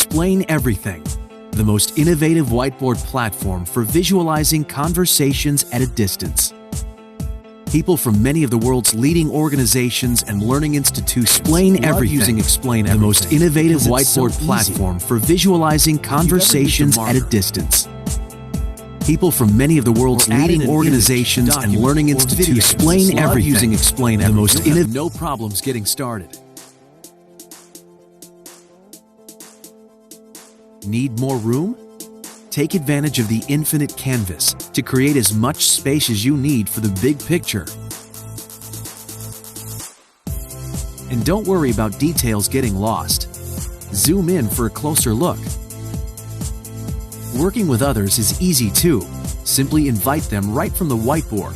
Explain Everything, the most innovative whiteboard platform for visualizing conversations at a distance. People from many of the world's leading organizations and learning institutions explain everything using Explain Everything, the most innovative whiteboard platform for visualizing conversations at a distance. People from many of the world's leading organizations and learning institutions explain everything using Explain Everything, the most innovative. No problems getting started. Need more room? Take advantage of the infinite canvas to create as much space as you need for the big picture. And don't worry about details getting lost. Zoom in for a closer look. Working with others is easy too. Simply invite them right from the whiteboard.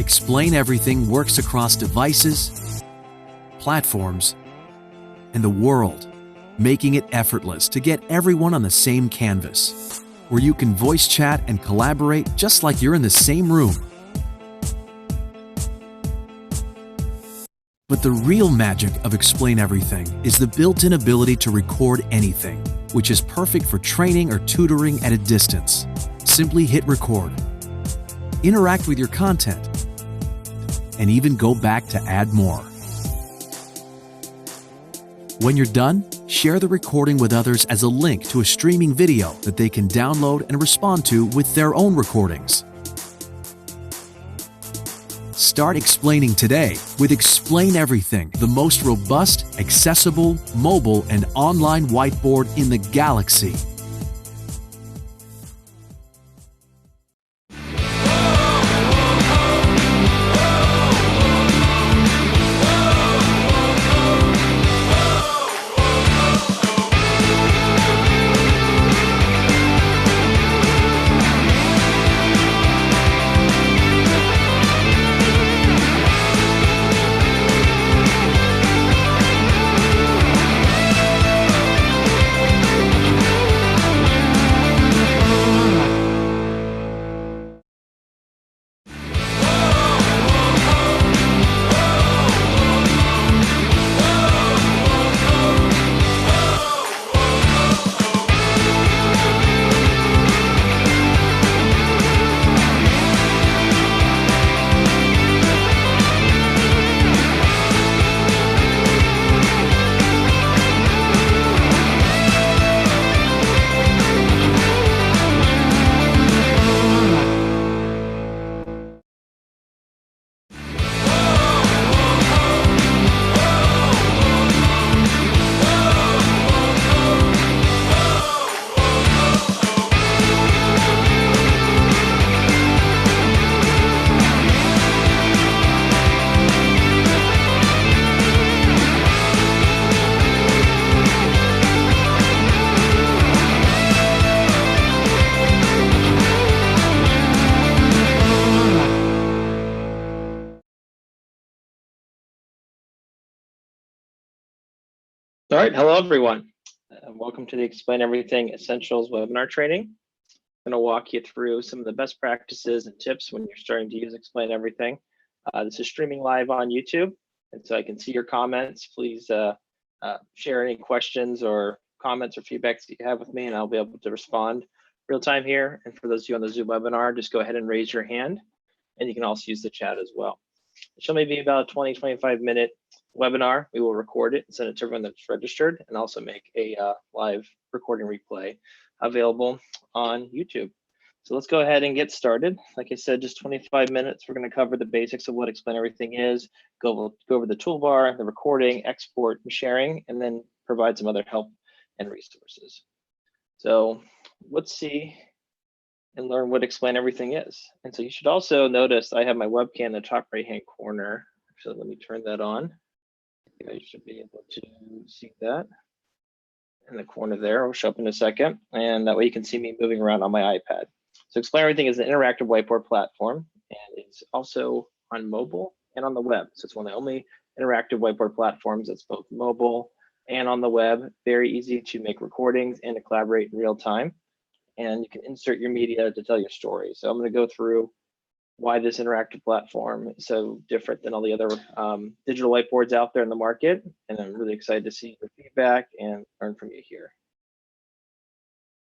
Explain Everything works across devices, platforms, and the world, making it effortless to get everyone on the same canvas, where you can voice chat and collaborate just like you're in the same room. But the real magic of Explain Everything is the built-in ability to record anything, which is perfect for training or tutoring at a distance. Simply hit record, interact with your content, and even go back to add more. When you're done, share the recording with others as a link to a streaming video that they can download and respond to with their own recordings. Start explaining today with Explain Everything, the most robust, accessible, mobile, and online whiteboard in the galaxy. All right, hello everyone. Welcome to the Explain Everything Essentials webinar training. I'm going to walk you through some of the best practices and tips when you're starting to use Explain Everything. This is streaming live on YouTube, and so I can see your comments. Please share any questions or comments or feedbacks that you have with me, and I'll be able to respond real time here. And for those of you on the Zoom webinar, just go ahead and raise your hand, and you can also use the chat as well. It shall maybe about a 20-25 minute webinar. We will record it and send it to everyone that's registered, and also make a live recording replay available on YouTube. So let's go ahead and get started. Like I said, just 25 minutes. We're going to cover the basics of what Explain Everything is, go over the toolbar, the recording, export, and sharing, and then provide some other help and resources. So let's see and learn what Explain Everything is. And so you should also notice I have my webcam in the top right-hand corner. Actually, let me turn that on. You guys should be able to see that in the corner there. It'll show up in a second, and that way you can see me moving around on my iPad. So Explain Everything is an interactive whiteboard platform, and it's also on mobile and on the web. So it's one of the only interactive whiteboard platforms that's both mobile and on the web. Very easy to make recordings and to collaborate in real time. And you can insert your media to tell your story. So I'm going to go through why this interactive platform is so different than all the other digital whiteboards out there in the market. And I'm really excited to see your feedback and learn from you here.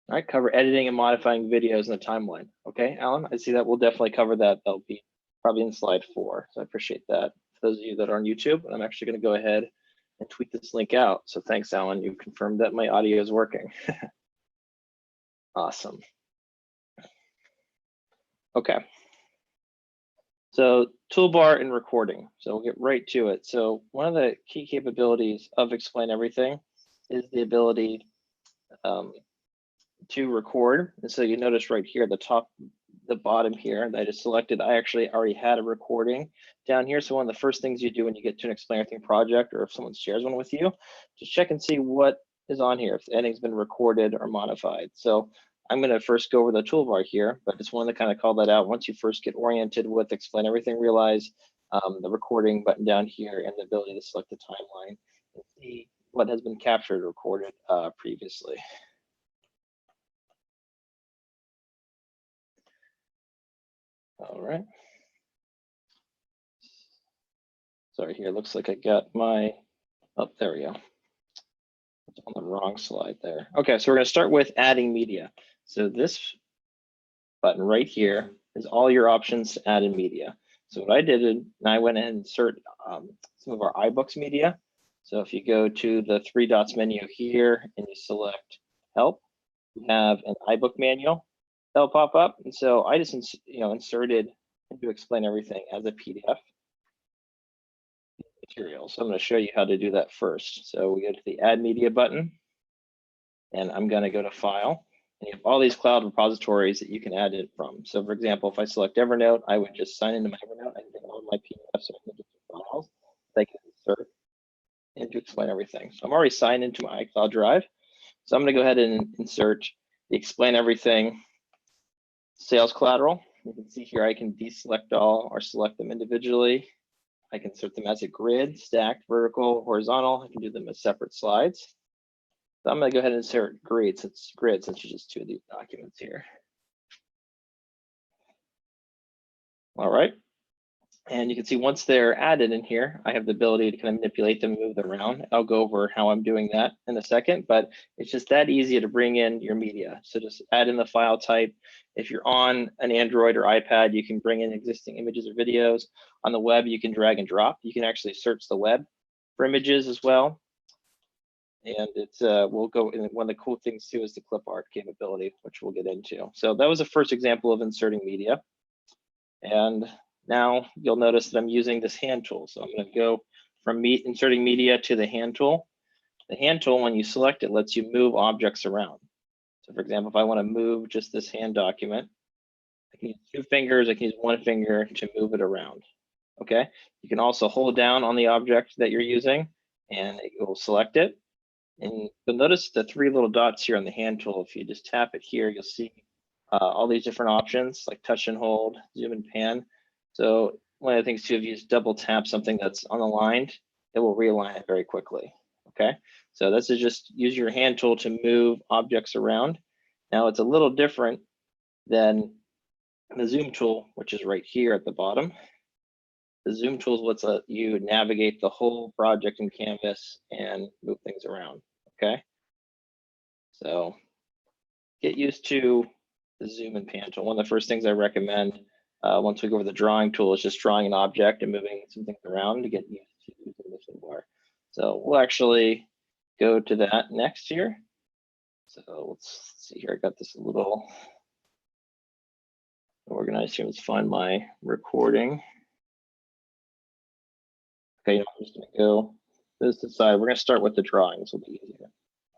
All right, cover editing and modifying videos in the timeline. Okay, Alan, I see that. We'll definitely cover that. That'll be probably in slide 4. So I appreciate that. For those of you that are on YouTube, I'm actually going to go ahead and tweet this link out. So thanks, Alan. You confirmed that my audio is working. Awesome. Okay. So toolbar and recording. So we'll get right to it. So one of the key capabilities of Explain Everything is the ability to record. And so you notice right here, the bottom here that I just selected, I actually already had a recording down here. So one of the first things you do when you get to an Explain Everything project, or if someone shares one with you, just check and see what is on here, if anything's been recorded or modified. So I'm going to first go over the toolbar here, but just wanted to kind of call that out. Once you first get oriented with Explain Everything, realize the recording button down here and the ability to select the timeline and see what has been captured or recorded previously. All right. Sorry, here, looks like I got my, oh, there we go. It's on the wrong slide there. Okay, so we're gonna start with adding media. So this button right here is all your options to add in media. So what I did, and I went ahead and insert some of our iBooks media. So if you go to the 3 dots menu here and you select help, you have an iBook manual that'll pop up. And so I just inserted into Explain Everything as a PDF material. So I'm going to show you how to do that first. So we go to the Add Media button, and I'm going to go to File. And you have all these cloud repositories that you can add it from. So for example, if I select Evernote, I would just sign into my Evernote. I can get all my PDFs or files that I can insert into Explain Everything. So I'm already signed into my iCloud Drive. So I'm going to go ahead and insert the Explain Everything sales collateral. You can see here I can deselect all or select them individually. I can insert them as a grid, stacked, vertical, horizontal. I can do them as separate slides. So I'm going to go ahead and insert grids. It's grids since it's just 2 of these documents here. All right. And you can see once they're added in here, I have the ability to kind of manipulate them, move them around. I'll go over how I'm doing that in a second, but it's just that easy to bring in your media. So just add in the file type. If you're on an Android or iPad, you can bring in existing images or videos. On the web, you can drag and drop. You can actually search the web for images as well. And it's we'll go in. One of the cool things too is the clip art capability, which we'll get into. So that was the first example of inserting media. And now you'll notice that I'm using this hand tool. So I'm going to go from inserting media to the hand tool. The hand tool, when you select it, lets you move objects around. So for example, if I want to move just this hand document, I can use 2 fingers, I can use 1 finger to move it around. Okay. You can also hold down on the object that you're using and it will select it. And you'll notice the 3 little dots here on the hand tool. If you just tap it here, you'll see all these different options like touch and hold, zoom and pan. So one of the things too, if you just double tap something that's unaligned, it will realign it very quickly. Okay, so this is just use your hand tool to move objects around. Now it's a little different than the zoom tool, which is right here at the bottom. The zoom tool is what's let you navigate the whole project in Canvas and move things around. Okay, so get used to the zoom and pan tool. One of the first things I recommend once we go over the drawing tool is just drawing an object and moving some things around to get used to using the toolbar. So we'll actually go to that next here. So let's see here. I got this a little organized here. Let's find my recording. Okay, I'm just going to go this to the side. We're going to start with the drawings. Will be easier.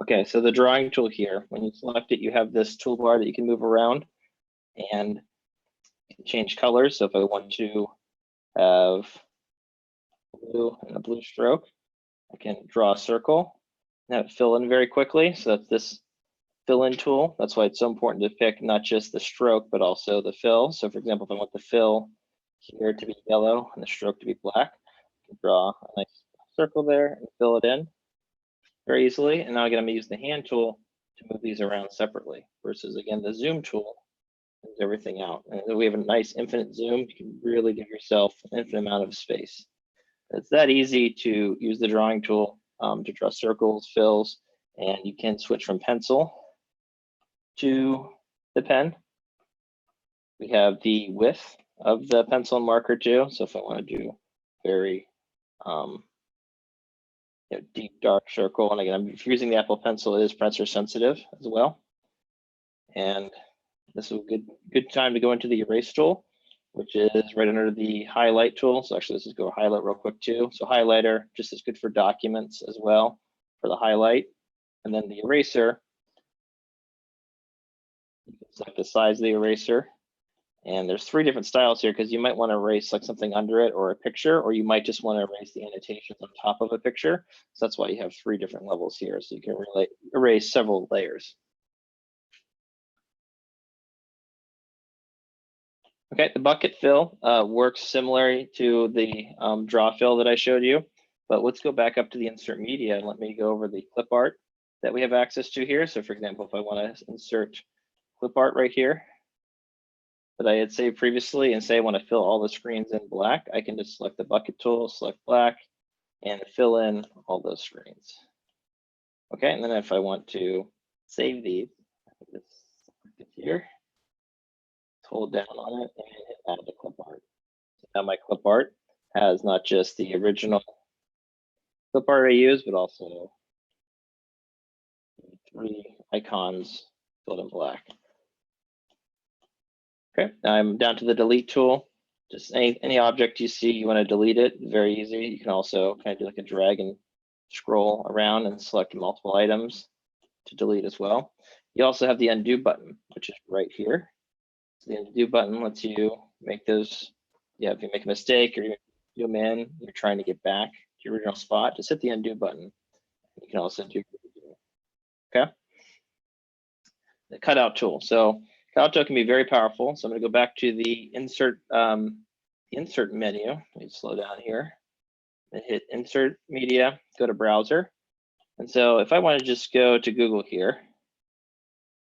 Okay, so the drawing tool here, when you select it, you have this toolbar that you can move around and change colors. So if I want to have blue and a blue stroke, I can draw a circle and have it fill in very quickly. So that's this fill in tool. That's why it's so important to pick not just the stroke, but also the fill. So for example, if I want the fill here to be yellow and the stroke to be black, I can draw a nice circle there and fill it in very easily. And now again, I'm gonna use the hand tool to move these around separately versus again, the zoom tool moves everything out. And then we have a nice infinite zoom. You can really give yourself an infinite amount of space. It's that easy to use the drawing tool to draw circles, fills, and you can switch from pencil to the pen. We have the width of the pencil and marker too. So if I want to do very deep dark circle, and again, I'm using the Apple Pencil, it is pressure sensitive as well. And this is a good time to go into the erase tool, which is right under the highlight tool. So actually, let's just go highlight real quick too. So highlighter just as good for documents as well for the highlight. And then the eraser, you can select the size of the eraser. And there's 3 different styles here because you might want to erase like something under it or a picture, or you might just want to erase the annotations on top of a picture. So that's why you have 3 different levels here. So you can erase several layers. Okay, the bucket fill works similarly to the draw fill that I showed you, but let's go back up to the insert media and let me go over the clip art that we have access to here. So for example, if I want to insert clip art right here that I had saved previously and say I want to fill all the screens in black, I can just select the bucket tool, select black, and fill in all those screens. Okay, and then if I want to save these, just select it here, hold down on it, and hit add to clip art. So now my clip art has not just the original clip art I use, but also 3 icons filled in black. Okay, now I'm down to the delete tool. Just any object you see, you want to delete it, very easy. You can also kind of do like a drag and scroll around and select multiple items to delete as well. You also have the undo button, which is right here. So the undo button lets you make those, if you make a mistake or you zoom in, you're trying to get back to your original spot, just hit the undo button. You can also do, okay? The cutout tool. So cutout tool can be very powerful. So I'm going to go back to the insert menu. Let me slow down here and hit insert media, go to browser. And so if I want to just go to Google here,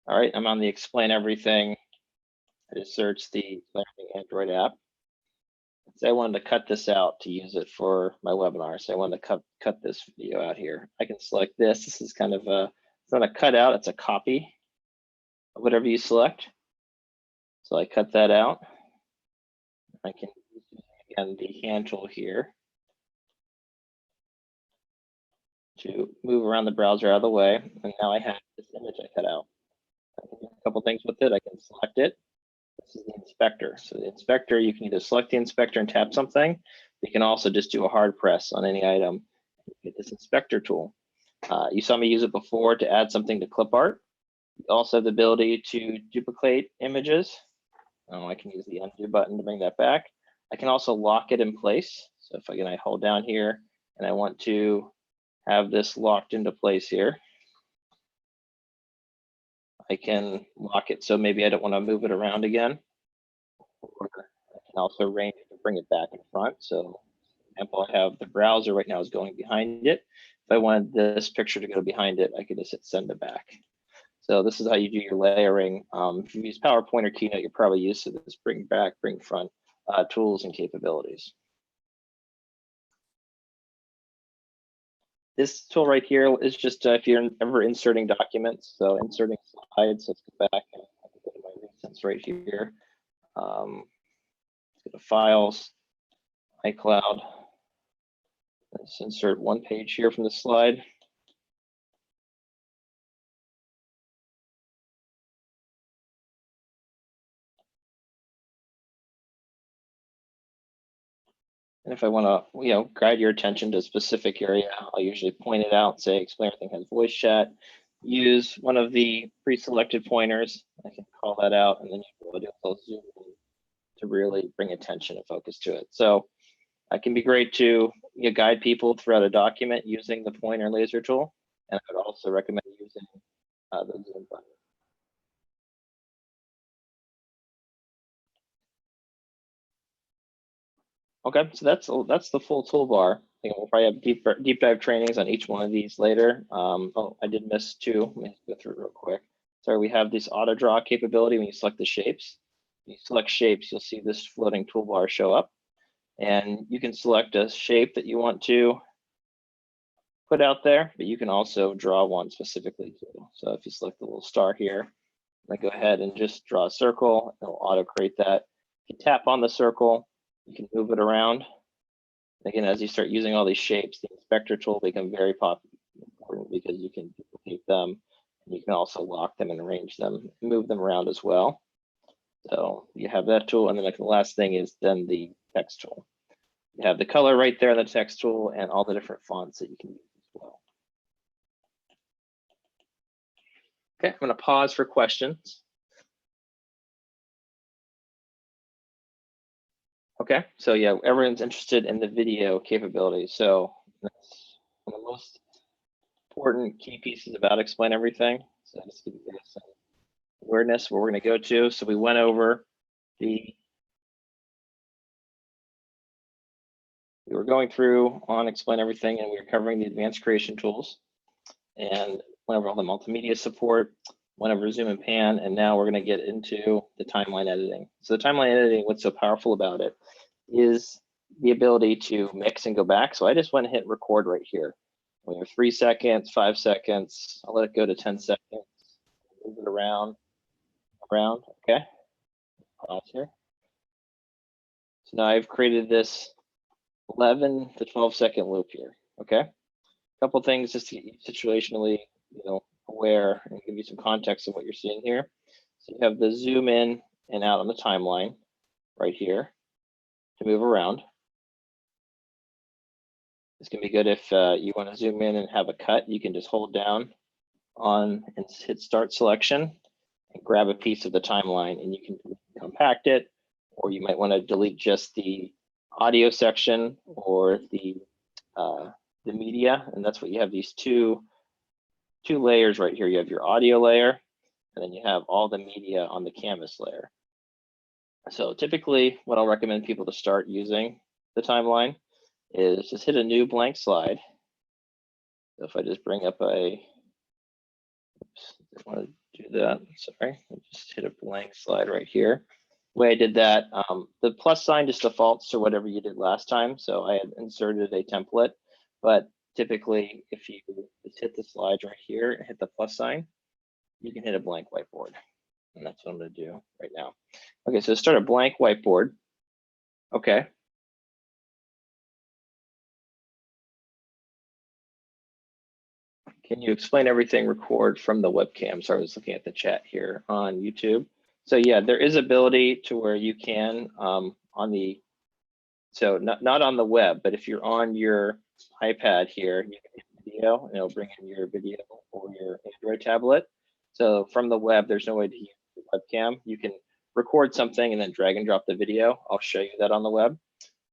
all right, I'm on the Explain Everything. I just search the Android app. Say I wanted to cut this out to use it for my webinar. So I wanted to cut this video out here. I can select this. This is kind of it's not a cutout, it's a copy of whatever you select. So I cut that out. I can use again the hand tool here to move around the browser out of the way. And now I have this image I cut out. I can do a couple things with it. I can select it. This is the inspector. So the inspector, you can either select the inspector and tap something. You can also just do a hard press on any item. Get this inspector tool. You saw me use it before to add something to clip art. You also have the ability to duplicate images. I can use the undo button to bring that back. I can also lock it in place. So if I hold down here and I want to have this locked into place here, I can lock it. So maybe I don't want to move it around again. Or I can also arrange to bring it back in front. So for example, I have the browser right now is going behind it. If I wanted this picture to go behind it, I could just hit send it back. So this is how you do your layering. If you use PowerPoint or Keynote, you're probably used to this bring back, bring front tools and capabilities. This tool right here is just if you're ever inserting documents, so inserting slides. Let's go back and go to my recents right here. Let's go to Files, iCloud. Let's insert one page here from the slide. And if I want to, guide your attention to a specific area, I'll usually point it out, say Explain Everything has voice chat. Use one of the pre-selected pointers. I can call that out, and then you can do a zoom in to really bring attention and focus to it. So it can be great to guide people throughout a document using the pointer laser tool. And I would also recommend using the zoom button. Okay, so that's the full toolbar. We'll probably have deep dive trainings on each one of these later. Oh, I did miss 2. Let me go through it real quick. So we have this auto draw capability when you select the shapes. When you select shapes, you'll see this floating toolbar show up. And you can select a shape that you want to put out there, but you can also draw one specifically too. So if you select the little star here, I go ahead and just draw a circle. It'll auto create that. If you tap on the circle, you can move it around. Again, as you start using all these shapes, the inspector tool become very important because you can duplicate them. And you can also lock them and arrange them, move them around as well. So you have that tool, and then like the last thing is then the text tool. You have the color right there in the text tool and all the different fonts that you can use as well. Okay, I'm going to pause for questions. Okay, so yeah, everyone's interested in the video capabilities. So that's one of the most important key pieces about Explain Everything. So just give you guys some awareness where we're going to go to. So we went over we were going through on Explain Everything, and we were covering the advanced creation tools, and went over all the multimedia support, went over zoom and pan, and now we're going to get into the timeline editing. So the timeline editing, what's so powerful about it is the ability to mix and go back. So I just went and hit record right here. We have 3 seconds, 5 seconds. I'll let it go to 10 seconds. Move it around. Okay. Pause here. So now I've created this 11 to 12 second loop here. Okay. A couple things just to get you situationally, aware and give you some context of what you're seeing here. So you have the zoom in and out on the timeline right here to move around. This can be good if you want to zoom in and have a cut. You can just hold down on and hit start selection and grab a piece of the timeline, and you can compact it, or you might want to delete just the audio section or the media, and that's what you have, these two layers right here. You have your audio layer, and then you have all the media on the canvas layer. So typically what I'll recommend people to start using the timeline is just hit a new blank slide. So if I just bring up I want to do that, sorry, I just hit a blank slide right here. The way I did that, the plus sign just defaults to whatever you did last time. So I had inserted a template, but typically if you just hit the slides right here and hit the plus sign, you can hit a blank whiteboard. And that's what I'm going to do right now. Okay, so start a blank whiteboard. Okay. Can you explain everything record from the webcam? So I was looking at the chat here on YouTube. So yeah, there is ability to where you can so not on the web, but if you're on your iPad here, you can hit video and it'll bring in your video or your Android tablet. So from the web, there's no way to use the webcam. You can record something and then drag and drop the video. I'll show you that on the web.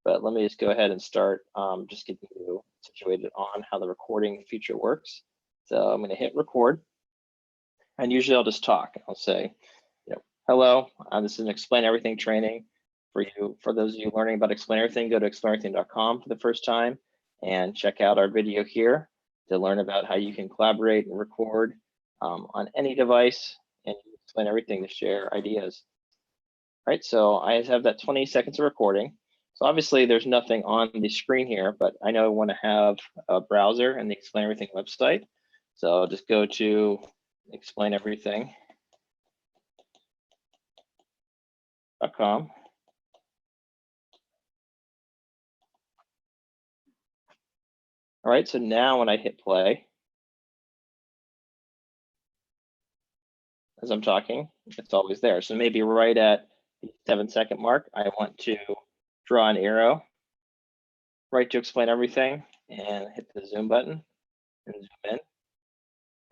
But let me just go ahead and start just getting you situated on how the recording feature works. So I'm going to hit record, and usually I'll just talk. I'll say, hello, this is an Explain Everything training for you. For those of you learning about Explain Everything, go to explaineverything.com for the first time and check out our video here to learn about how you can collaborate and record on any device and explain everything to share ideas. All right, so I have that 20 seconds of recording. So obviously there's nothing on the screen here, but I know I want to have a browser and the Explain Everything website. So I'll just go to explaineverything.com. All right, so now when I hit play, as I'm talking, it's always there. So maybe right at the 7-second mark, I want to draw an arrow right to explain everything and hit the zoom button and zoom in.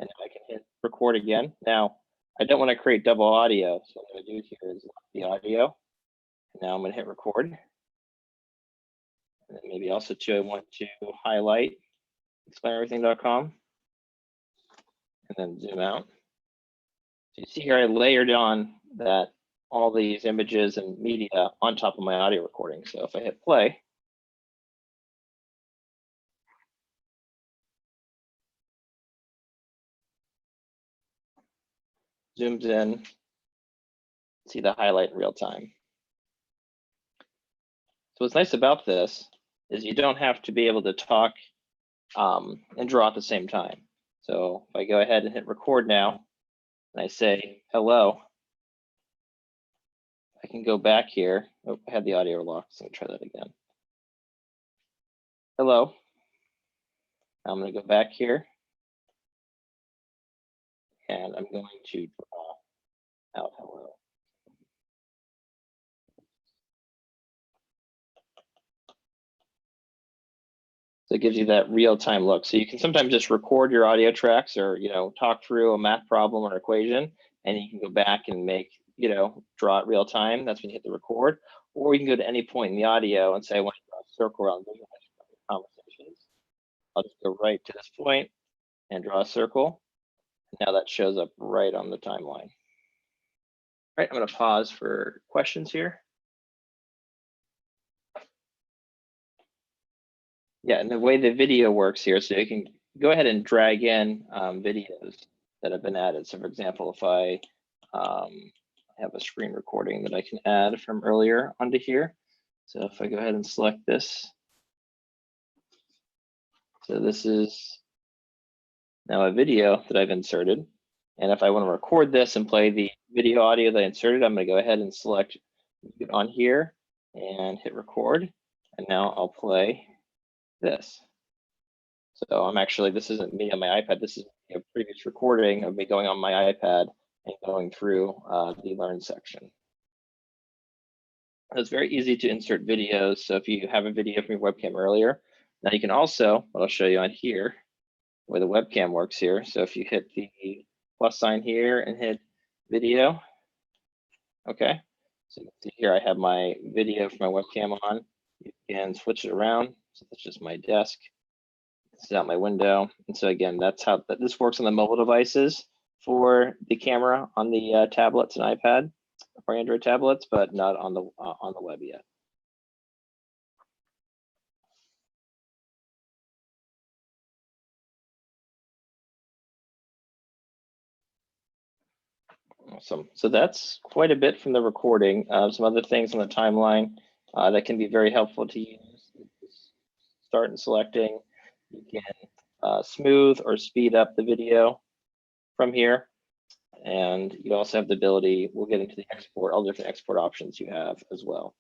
And I can hit record again. Now, I don't want to create double audio. So what I'm going to do here is lock the audio. And now I'm going to hit record. And then maybe also too, I want to highlight explaineverything.com and then zoom out. So you see here, I layered on that all these images and media on top of my audio recording. So if I hit play, zooms in, see the highlight in real time. So what's nice about this is you don't have to be able to talk and draw at the same time. So if I go ahead and hit record now, and I say hello, I can go back here. Oh, I had the audio locked, so I'm gonna try that again. Hello. I'm gonna go back here, and I'm going to draw out hello. So it gives you that real-time look. So you can sometimes just record your audio tracks, or talk through a math problem or equation, and you can go back and make draw it real time. That's when you hit the record. Or you can go to any point in the audio and say, I want to draw a circle around conversations. I'll just go right to this point and draw a circle. Now that shows up right on the timeline. All right, I'm going to pause for questions here. Yeah, and the way the video works here, so you can go ahead and drag in videos that have been added. So for example, if I have a screen recording that I can add from earlier onto here. So if I go ahead and select this. So this is now a video that I've inserted. And if I want to record this and play the video audio that I inserted, I'm going to go ahead and select on here and hit record. And now I'll play this. So I'm actually, this isn't me on my iPad. This is a previous recording of me going on my iPad and going through the Learn section. It's very easy to insert videos. So if you have a video from your webcam earlier, now you can also, what I'll show you on here, where the webcam works here. So if you hit the plus sign here and hit video, okay. So you can see here I have my video from my webcam on. You can switch it around. So that's just my desk. This is out my window. And so again, that's how this works on the mobile devices for the camera on the tablets and iPad or Android tablets, but not on the web yet. Awesome. So that's quite a bit from the recording. Some other things on the timeline that can be very helpful to use. Start and selecting. You can smooth or speed up the video from here. And you also have the ability, we'll get into the export, all the different export options you have as well.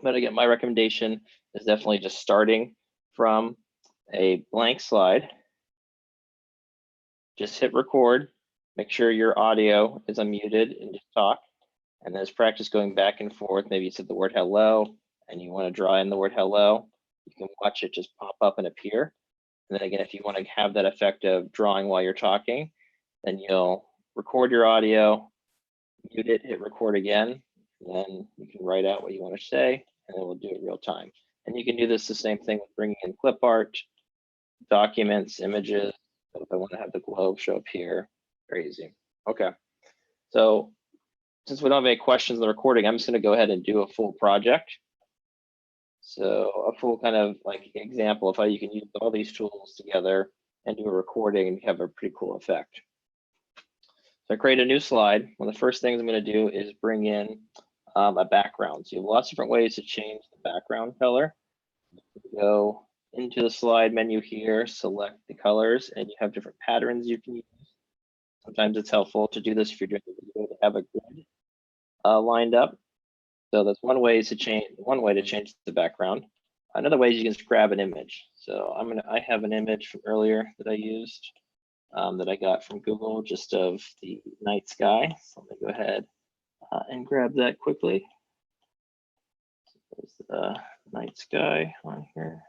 But again, my recommendation is definitely just starting from a blank slide. Just hit record, make sure your audio is unmuted and just talk. And then practice going back and forth. Maybe you said the word hello and you want to draw in the word hello. You can watch it just pop up and appear. And then again, if you want to have that effect of drawing while you're talking, then you'll record your audio, mute it, hit record again, and then you can write out what you want to say, and then we'll do it real time. And you can do this the same thing with bringing in clip art, documents, images. So if I want to have the globe show up here, very easy. Okay, so since we don't have any questions in the recording, I'm just going to go ahead and do a full project. So a full kind of like example of how you can use all these tools together and do a recording and have a pretty cool effect. So I create a new slide. One of the first things I'm going to do is bring in a background. So you have lots of different ways to change the background color. Go into the slide menu here, select the colors, and you have different patterns you can use. Sometimes it's helpful to do this if you're doing a video to have a grid lined up. So that's one way to change the background. Another way is you can just grab an image. So I have an image from earlier that I used that I got from Google, just of the night sky. So let me go ahead and grab that quickly. So there's the night sky on here.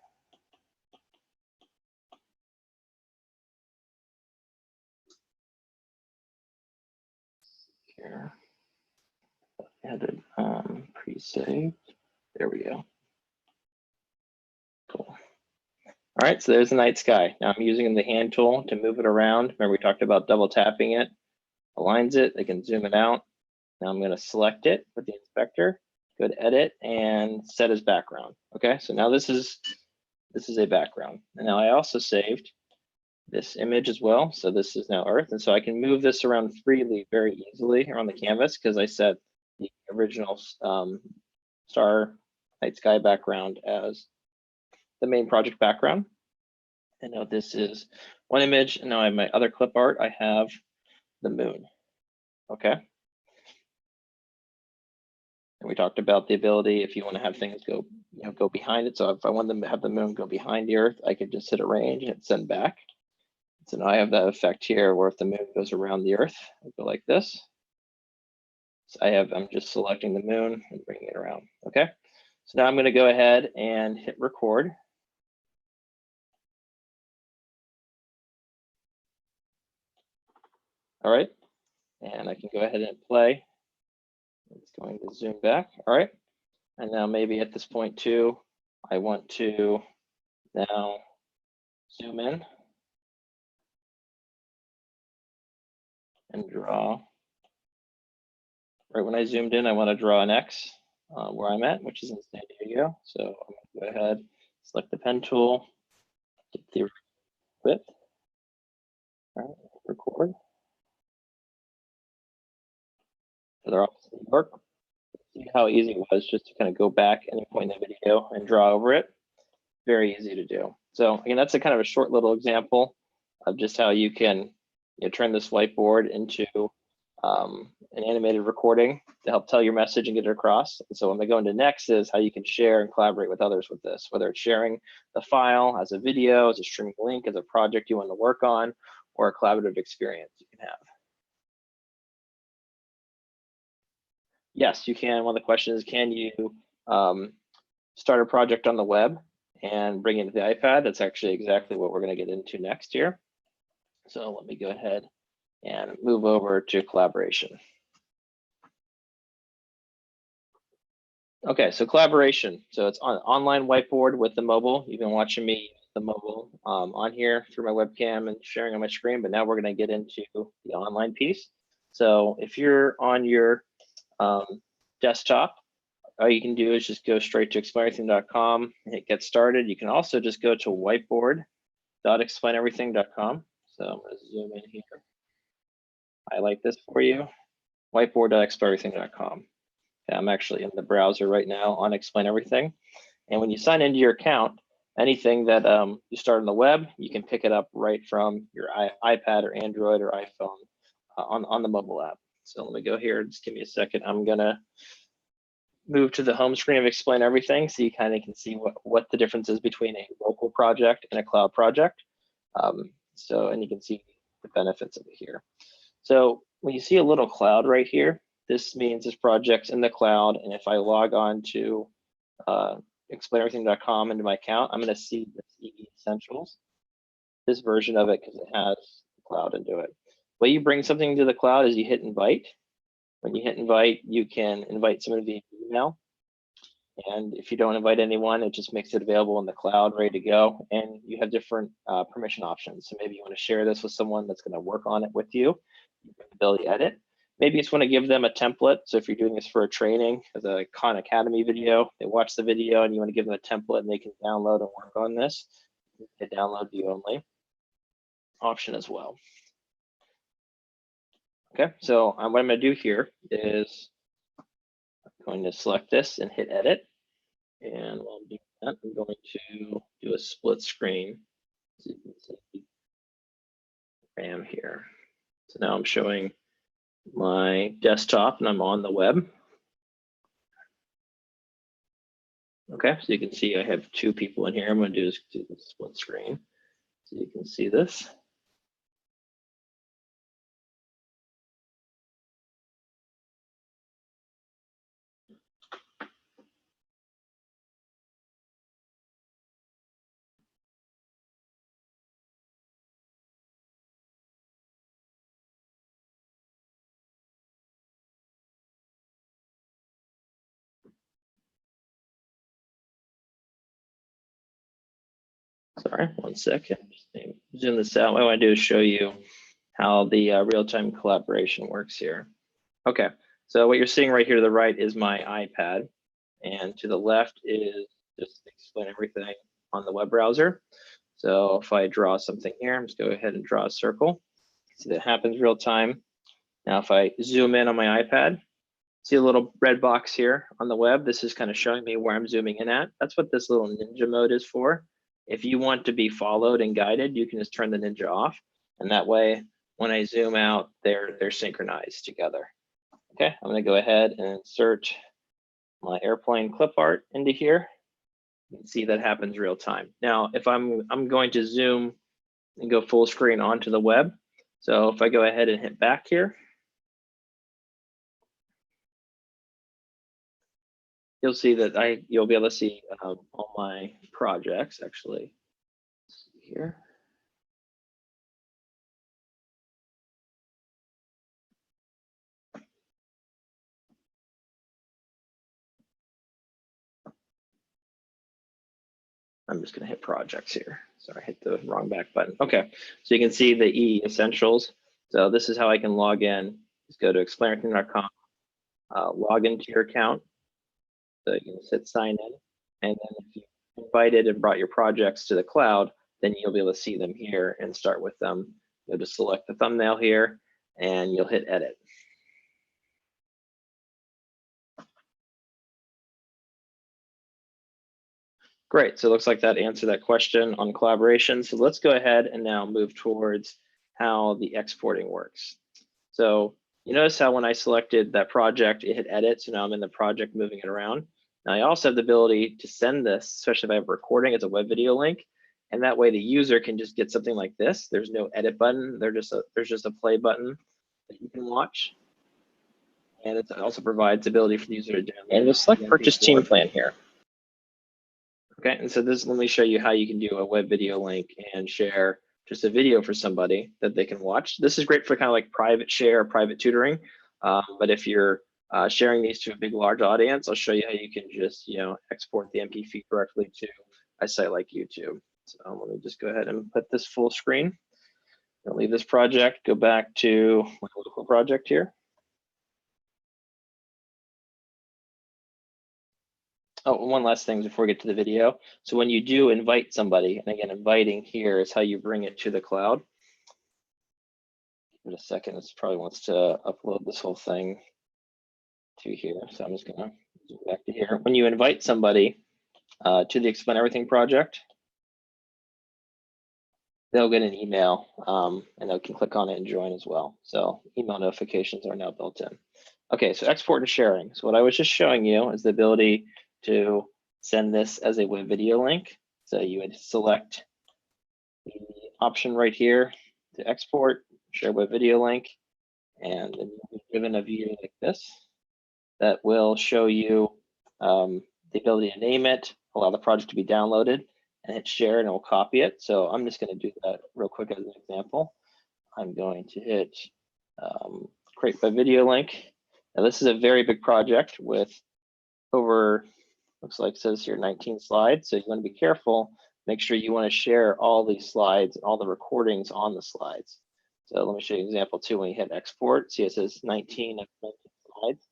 Here. I had it pre-saved. There we go. Cool. All right, so there's the night sky. Now I'm using the hand tool to move it around. Remember we talked about double tapping it, aligns it, I can zoom it out. Now I'm gonna select it with the inspector, go to edit and set as background. Okay, so now this is a background. And now I also saved this image as well. So this is now Earth. And so I can move this around freely, very easily around the canvas because I set the original star night sky background as the main project background. And now this is one image. And now I have my other clip art. I have the moon. Okay. And we talked about the ability if you want to have things go, go behind it. So if I want them to have the moon go behind the Earth, I could just hit arrange and hit send back. So now I have that effect here where if the moon goes around the Earth, I go like this. So I'm just selecting the moon and bringing it around. Okay. So now I'm going to go ahead and hit record. All right. And I can go ahead and play. It's going to zoom back. All right. And now maybe at this point too, I want to now zoom in and draw. Right when I zoomed in, I want to draw an X where I'm at, which is in San Diego. So I'm going to go ahead, select the pen tool, get the width. All right, record. So they're off to New York. See how easy it was just to kind of go back any point in the video and draw over it. Very easy to do. So again, that's a kind of a short little example of just how you can turn this whiteboard into an animated recording to help tell your message and get it across. And so what I'm going to go into next is how you can share and collaborate with others with this, whether it's sharing the file as a video, as a streaming link, as a project you want to work on, or a collaborative experience you can have. Yes, you can. One of the questions is, can you start a project on the web and bring it to the iPad? That's actually exactly what we're going to get into next here. So let me go ahead and move over to collaboration. Okay, so collaboration. So it's on online whiteboard with the mobile. You've been watching me use the mobile on here through my webcam and sharing on my screen, but now we're going to get into the online piece. So if you're on your desktop, all you can do is just go straight to explaineverything.com and hit get started. You can also just go to whiteboard.explaineverything.com. So I'm going to zoom in here, highlight this for you, whiteboard.explaineverything.com. I'm actually in the browser right now on Explain Everything. And when you sign into your account, anything that you start on the web, you can pick it up right from your iPad or Android or iPhone on the mobile app. So let me go here, just give me a second. I'm gonna move to the home screen of Explain Everything so you kind of can see what the difference is between a local project and a cloud project. And you can see the benefits of it here. So when you see a little cloud right here, this means this project's in the cloud. And if I log on to explaineverything.com into my account, I'm going to see this EE Essentials, this version of it, because it has the cloud into it. The way you bring something to the cloud is you hit invite. When you hit invite, you can invite someone via email. And if you don't invite anyone, it just makes it available in the cloud, ready to go. And you have different permission options. So maybe you want to share this with someone that's going to work on it with you. You have the ability to edit. Maybe you just want to give them a template. So if you're doing this for a training, as a Khan Academy video, they watch the video and you want to give them a template and they can download and work on this. The download view only option as well. Okay, so what I'm going to do here is I'm going to select this and hit edit. And while I'm doing that, I'm going to do a split screen. So you can see I am here. So now I'm showing my desktop and I'm on the web. Okay, so you can see I have two people in here. I'm going to do the split screen so you can see this. Sorry, one second. Just zoom this out. What I want to do is show you how the real-time collaboration works here. Okay, so what you're seeing right here to the right is my iPad, and to the left is just Explain Everything on the web browser. So if I draw something here, I'm just go ahead and draw a circle. See that happens real time. Now if I zoom in on my iPad, see a little red box here on the web. This is kind of showing me where I'm zooming in at. That's what this little ninja mode is for. If you want to be followed and guided, you can just turn the ninja off. And that way, when I zoom out, they're synchronized together. Okay, I'm going to go ahead and insert my airplane clip art into here. You can see that happens real time. Now, if I'm going to zoom and go full screen onto the web. So if I go ahead and hit back here, you'll see that you'll be able to see all my projects actually here. I'm just going to hit projects here. Sorry, I hit the wrong back button. Okay, so you can see the E essentials. So this is how I can log in. Just go to explaineverything.com, log into your account. So you can just hit sign in. And then if you invited and brought your projects to the cloud, then you'll be able to see them here and start with them. You'll just select the thumbnail here and you'll hit edit. Great, so it looks like that answered that question on collaboration. So let's go ahead and now move towards how the exporting works. So you notice how when I selected that project, it hit edit. So now I'm in the project moving it around. Now I also have the ability to send this, especially if I have a recording as a web video link. And that way the user can just get something like this. There's no edit button. There's just a play button that you can watch. And it also provides the ability for the user to download. And you'll select purchase team plan here. Okay, and so let me show you how you can do a web video link and share just a video for somebody that they can watch. This is great for kind of like private share, private tutoring. But if you're sharing these to a big, large audience, I'll show you how you can just, export the MP feed directly to a site like YouTube. So let me just go ahead and put this full screen. I'll leave this project, go back to my local project here. Oh, one last thing before we get to the video. So when you do invite somebody, and again, inviting here is how you bring it to the cloud. Give it a second, it probably wants to upload this whole thing to here. So I'm just gonna zoom back to here. When you invite somebody to the Explain Everything project, they'll get an email and they can click on it and join as well. So email notifications are now built in. Okay, so export and sharing. So what I was just showing you is the ability to send this as a web video link. So you would select the option right here to export, share web video link, and then you'll be given a view like this that will show you the ability to name it, allow the project to be downloaded, and hit share and it will copy it. So I'm just going to do that real quick as an example. I'm going to hit create web video link. Now this is a very big project with over, looks like it says here 19 slides. So you want to be careful, make sure you want to share all these slides and all the recordings on the slides. So let me show you example 2 when you hit export. See it says 19 of 19 slides.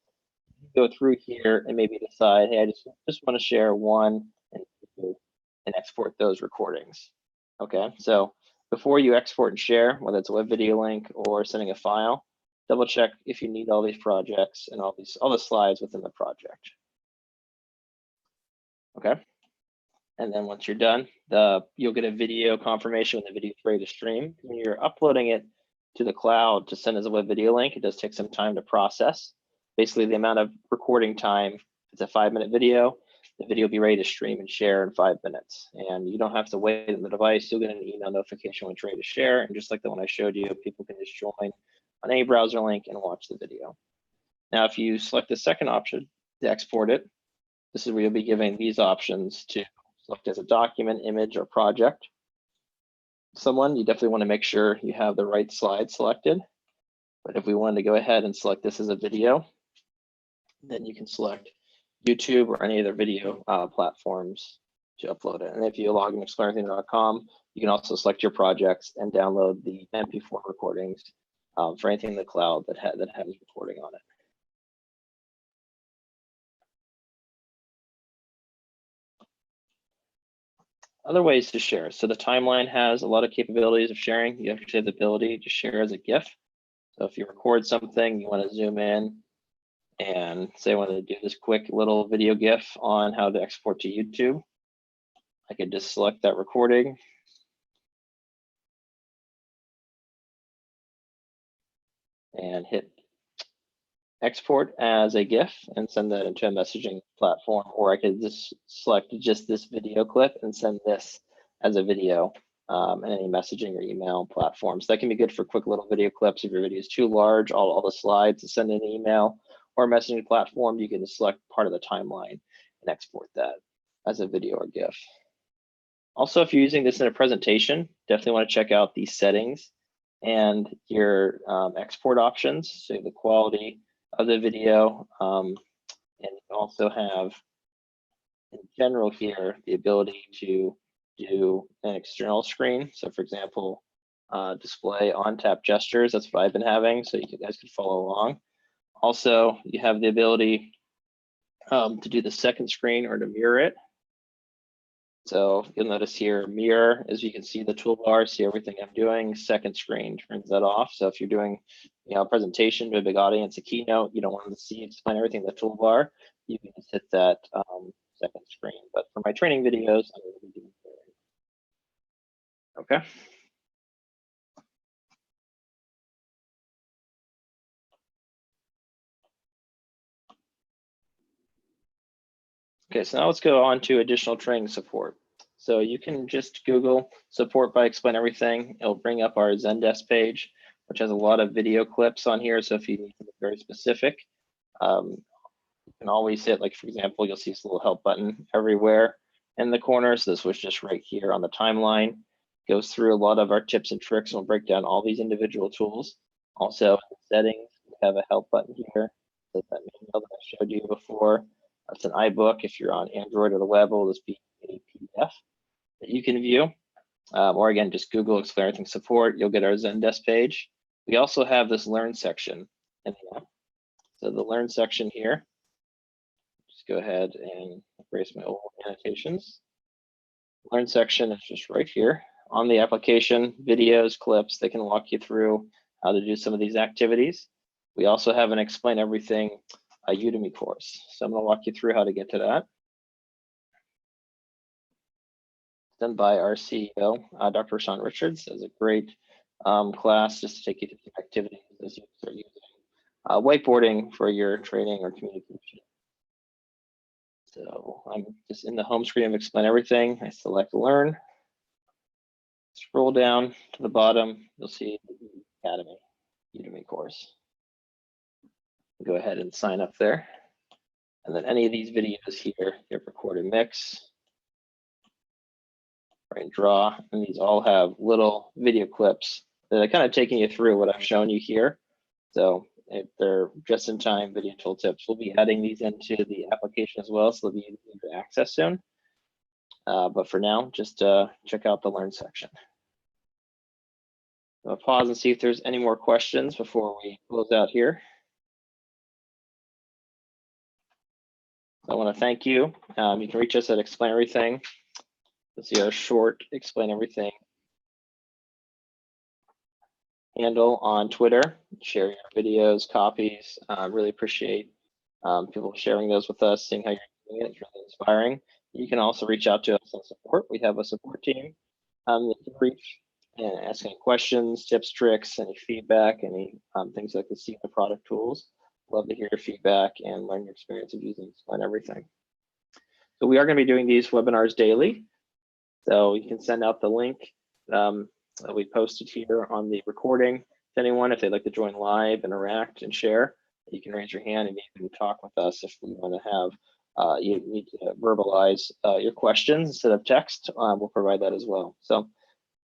Go through here and maybe decide, hey, I just want to share 1 and export those recordings. Okay, so before you export and share, whether it's a web video link or sending a file, double check if you need all these projects and all the slides within the project. Okay, and then once you're done, you'll get a video confirmation when the video is ready to stream. When you're uploading it to the cloud to send as a web video link, it does take some time to process. Basically, the amount of recording time, it's a 5-minute video, the video will be ready to stream and share in 5 minutes. And you don't have to wait on the device. You'll get an email notification when it's ready to share. And just like the one I showed you, people can just join on any browser link and watch the video. Now, if you select the second option to export it, this is where you'll be giving these options to select as a document, image, or project. Someone, you definitely want to make sure you have the right slide selected. But if we wanted to go ahead and select this as a video, then you can select YouTube or any other video platforms to upload it. And if you log in to explaineverything.com, you can also select your projects and download the MP4 recordings for anything in the cloud that has recording on it. Other ways to share. So the timeline has a lot of capabilities of sharing. You actually have the ability to share as a GIF. So if you record something, you want to zoom in and say I want to do this quick little video GIF on how to export to YouTube. I could just select that recording. and hit export as a GIF and send that into a messaging platform, or I could just select just this video clip and send this as a video in any messaging or email platforms. That can be good for quick little video clips. If your video is too large, all the slides to send in an email or messaging platform, you can select part of the timeline and export that as a video or GIF. Also, if you're using this in a presentation, definitely want to check out these settings and your export options, so the quality of the video, and you also have in general here the ability to do an external screen. So for example, display on tap gestures. That's what I've been having, so you guys can follow along. Also, you have the ability to do the second screen or to mirror it. So you'll notice here, mirror, as you can see the toolbar, see everything I'm doing. Second screen turns that off. So if you're doing, a presentation to a big audience, a keynote, you don't want them to see explain everything in the toolbar, you can just hit that second screen. But for my training videos, I'm going to be doing it. Okay. Okay, so now let's go on to additional training support. So you can just Google support by Explain Everything. It'll bring up our Zendesk page, which has a lot of video clips on here. So if you need something very specific, you can always hit, like, for example, you'll see this little help button everywhere in the corner. So this was just right here on the timeline. Goes through a lot of our tips and tricks, and we'll break down all these individual tools. Also, in the settings, we have a help button here. That's that manual that I showed you before. That's an iBook. If you're on Android or the web, it'll just be a PDF that you can view. Or again, just Google Explain Everything support. You'll get our Zendesk page. We also have this Learn section in the app. So the Learn section here, just go ahead and erase my old annotations. Learn section is just right here on the application. Videos, clips, they can walk you through how to do some of these activities. We also have an Explain Everything a Udemy course. So I'm going to walk you through how to get to that. Done by our CEO, Dr. Sean Richards. It's a great class just to take you through some activities as you start using whiteboarding for your training or communication. So I'm just in the home screen of Explain Everything. I select Learn. Scroll down to the bottom. You'll see the Academy Udemy course. Go ahead and sign up there. And then any of these videos here, you have record and mix, right, and draw, and these all have little video clips that are kind of taking you through what I've shown you here. So if they're just in time video tool tips, we'll be adding these into the application as well, so they'll be easy to access soon. But for now, just check out the Learn section. I'll pause and see if there's any more questions before we close out here. I want to thank you. You can reach us at Explain Everything. You'll see our short Explain Everything handle on Twitter. Share your videos, copies. Really appreciate people sharing those with us, seeing how you're doing it. It's really inspiring. You can also reach out to us on support. We have a support team that you can reach and ask any questions, tips, tricks, any feedback, any things like to see the product tools. Love to hear your feedback and learn your experience of using Explain Everything. So we are going to be doing these webinars daily. So you can send out the link that we posted here on the recording to anyone if they'd like to join live, interact, and share. You can raise your hand and you can talk with us if we want to have, you need to verbalize your questions instead of text. We'll provide that as well. So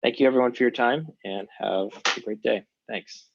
thank you everyone for your time and have a great day. Thanks.